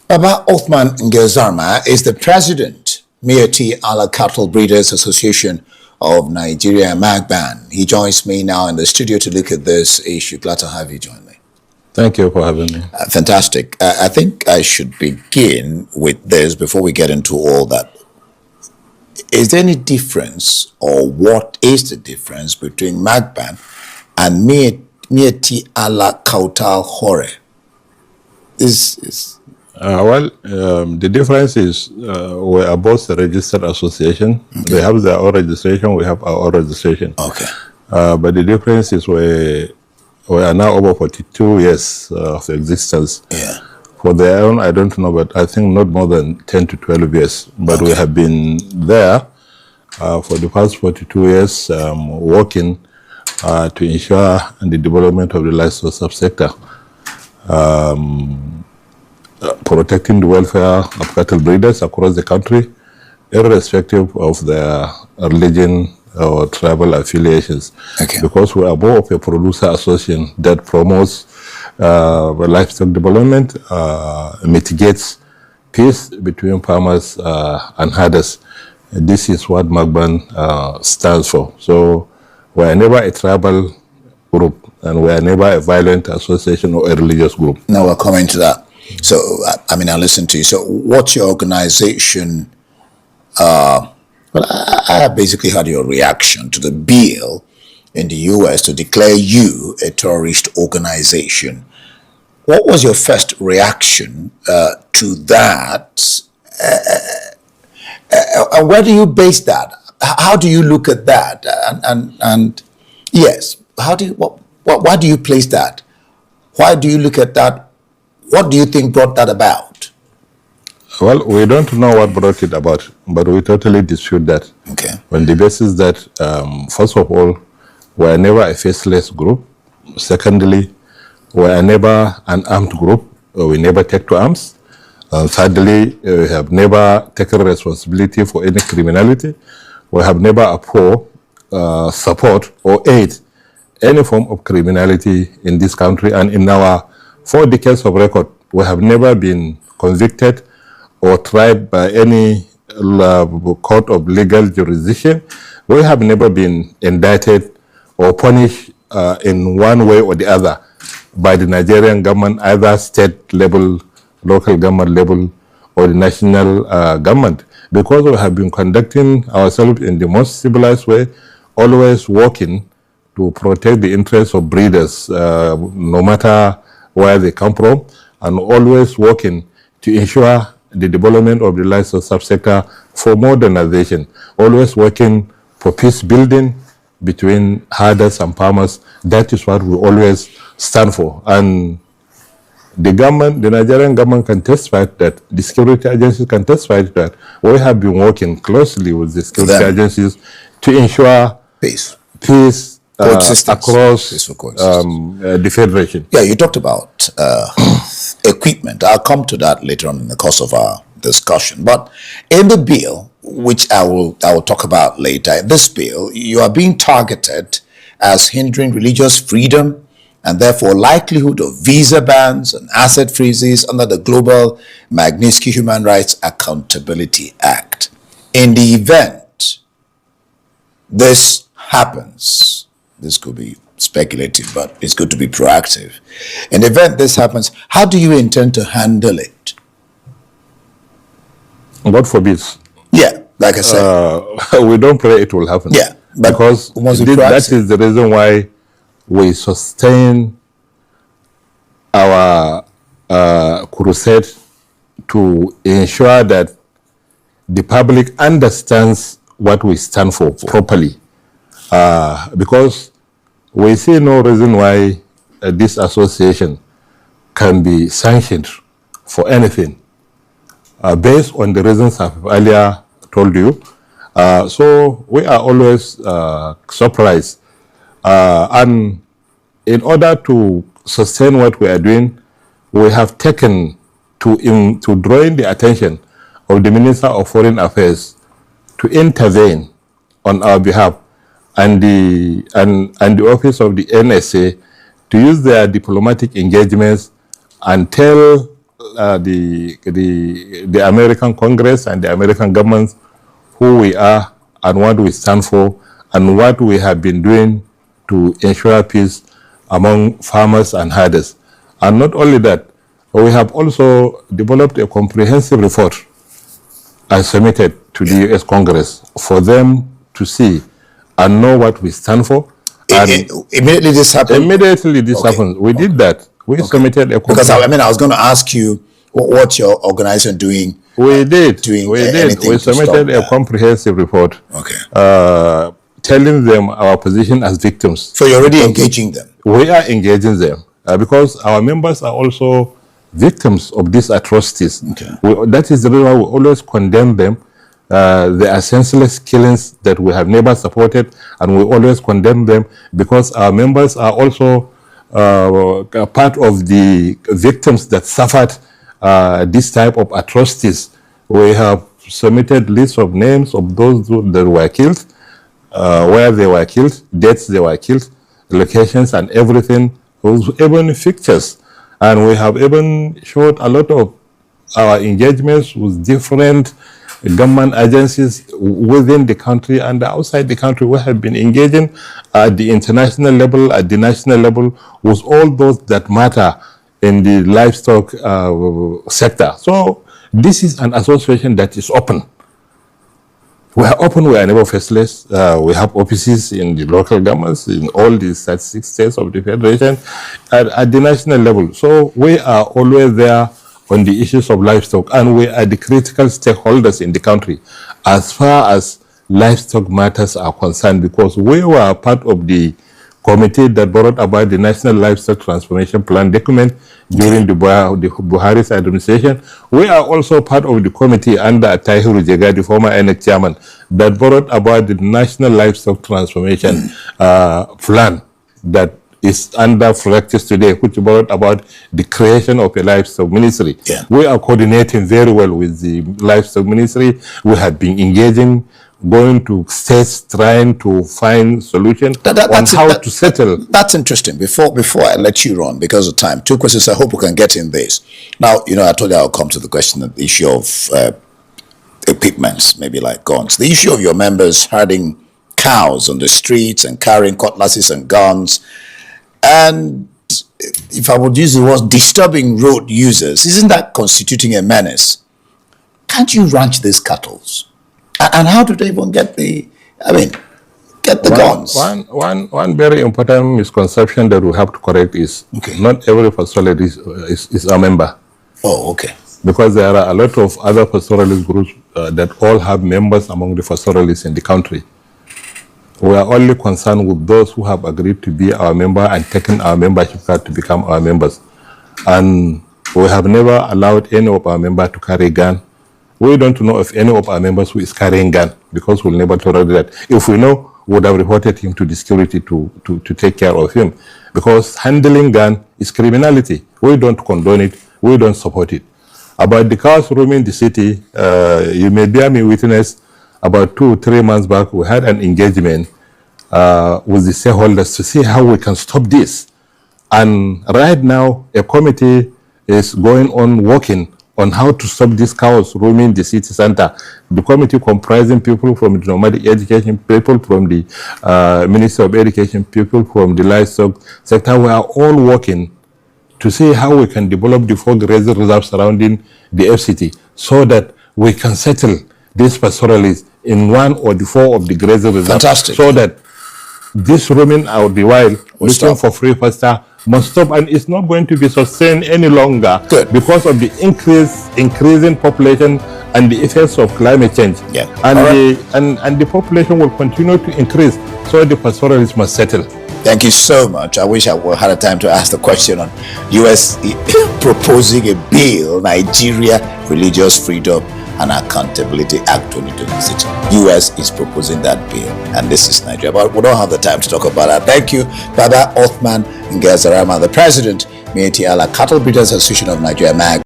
Baba Group-Ngelzarma is the president, Miyetti Allah Cattle Breeders Association of Nigeria, Magban. He joins me now in the studio to look at this issue. Glad to have you join me. Thank you for having me. Fantastic. I think I should begin with this before we get into all that. Is there any difference, or what is the difference between Magban and Miyetti Allah Denïes Involvement? The difference is we are both a registered association. Okay. They have their own registration, we have our own registration. Okay. But the difference is we are now over 42 years of existence. Yeah. For their own, I don't know, but I think not more than 10 to 12 years. But we have been there for the past 42 years working to ensure the development of the livestock subsector. Protecting the welfare of cattle breeders across the country, irrespective of their religion or tribal affiliations. Okay. Because we are more of a producer association that promotes livestock development, mitigates peace between farmers and herders. This is what Magban stands for. So we are never a tribal group, and we are never a violent association or a religious group. Now we're coming to that. So, I listen to you. So, what's your organization? Well, I basically had your reaction to the bill in the US to declare you a terrorist organization. What was your first reaction to that? And where do you base that? How do you look at that? And yes, why do you place that? Why do you look at that? What do you think brought that about? Well, we don't know what brought it about, but we totally dispute that. Okay. On the basis that, first of all, we are never a faceless group. Secondly, we are never an armed group. We never take to arms. Thirdly, we have never taken responsibility for any criminality. We have never abhorred, support, or aid any form of criminality in this country. And in our 4 decades of record, we have never been convicted or tried by any court of legal jurisdiction. We have never been indicted or punished in one way or the other by the Nigerian government, either state level, local government level, or the national government, because we have been conducting ourselves in the most civilized way, always working to protect the interests of breeders, no matter where they come from, and always working to ensure the development of the livestock subsector for modernization, always working for peace building between herders and farmers. That is what we always stand for. And the government, the Nigerian government can testify that, the security agencies can testify that we have been working closely with the security agencies to ensure peace across the Federation. Yeah, you talked about equipment. I'll come to that later on in the course of our discussion. But in the bill, which I will talk about later, this bill, you are being targeted as hindering religious freedom and therefore likelihood of visa bans and asset freezes under the Global Magnitsky Human Rights Accountability Act. In the event this happens, this could be speculative, but it's good to be proactive. In the event this happens, how do you intend to handle it? God forbids. Yeah, like I said. We don't pray it will happen. Yeah. Because that is the reason why we sustain our crusade to ensure that the public understands what we stand for properly. Because we see no reason why this association can be sanctioned for anything based on the reasons I've earlier told you. So we are always surprised. And in order to sustain what we are doing, we have taken to drawing the attention of the Minister of Foreign Affairs to intervene on our behalf, and the office of the NSA to use their diplomatic engagements and tell the American Congress and the American government who we are and what we stand for and what we have been doing to ensure peace among farmers and herders. And not only that, we have also developed a comprehensive report and submitted to the US Congress for them to see and know what we stand for. And immediately this happened? Immediately this happened. We did that. We submitted a because I was going to ask you what your organization doing. We did. We submitted a comprehensive report. Telling them our position as victims. So you're already engaging them? We are engaging them because our members are also victims of these atrocities. That is the reason why we always condemn them. They are senseless killings that we have never supported, and we always condemn them because our members are also part of the victims that suffered this type of atrocities. We have submitted lists of names of those that were killed, where they were killed, dates they were killed, locations and everything, even pictures. And we have even showed a lot of our engagements with different government agencies within the country and outside the country. We have been engaging at the international level, at the national level, with all those that matter in the livestock sector. So this is an association that is open. We are open, we are never faceless. We have offices in the local governments, in all the 36 states of the Federation, at the national level. So we are always there on the issues of livestock, and we are the critical stakeholders in the country as far as livestock matters are concerned, because we were part of the committee that brought about the National Livestock Transformation Plan document during the Buhari's administration. We are also part of the committee under Tahiru Jega, the former INEC chairman, that brought about the National Livestock Transformation Plan that is under practice today, which brought about the creation of a livestock ministry. We are coordinating very well with the livestock ministry. We have been engaging, going to states, trying to find solutions on how to settle. That's interesting. Before I let you run, because of time, two questions I hope we can get in this. Now, I told you I'll come to the question of the issue of equipments, maybe like guns. The issue of your members herding cows on the streets and carrying cutlasses and guns. And if I would use the word disturbing road users, isn't that constituting a menace? Can't you ranch these cattle? And how do they even get the guns? One very important misconception that we have to correct is not every pastoralist is a member. Oh, okay. Because there are a lot of other pastoralist groups that all have members among the pastoralists in the country. We are only concerned with those who have agreed to be our member and taken our membership card to become our members. And we have never allowed any of our members to carry a gun. We don't know if any of our members who is carrying a gun, because we'll never tolerate that. If we know, we would have reported him to the security to take care of him. Because handling gun is criminality. We don't condone it. We don't support it. About the cows roaming the city, you may bear me witness, about 2 or 3 months back, we had an engagement with the stakeholders to see how we can stop this. And right now, a committee is going on working on how to stop these cows roaming the city center. The committee comprising people from the nomadic education, people from the Ministry of Education, people from the livestock sector. We are all working to see how we can develop the 4 grazing reserves surrounding the FCT so that we can settle these pastoralists in 1 or the 4 of the grazing reserves. Fantastic. So that this roaming out the wild, looking for free pasture, must stop, and it's not going to be sustained any longer because of the increasing population and the effects of climate change. And the population will continue to increase, so the pastoralists must settle. Thank you so much. I wish I would have had time to ask the question on US proposing a bill, Nigeria Religious Freedom and Accountability Act 2026. US is proposing that bill, and this is Nigeria. But we don't have the time to talk about that. Thank you, Baba Othman Ngelzarma, the president, Miyetti Allah Cattle Breeders Association of Nigeria, MAG.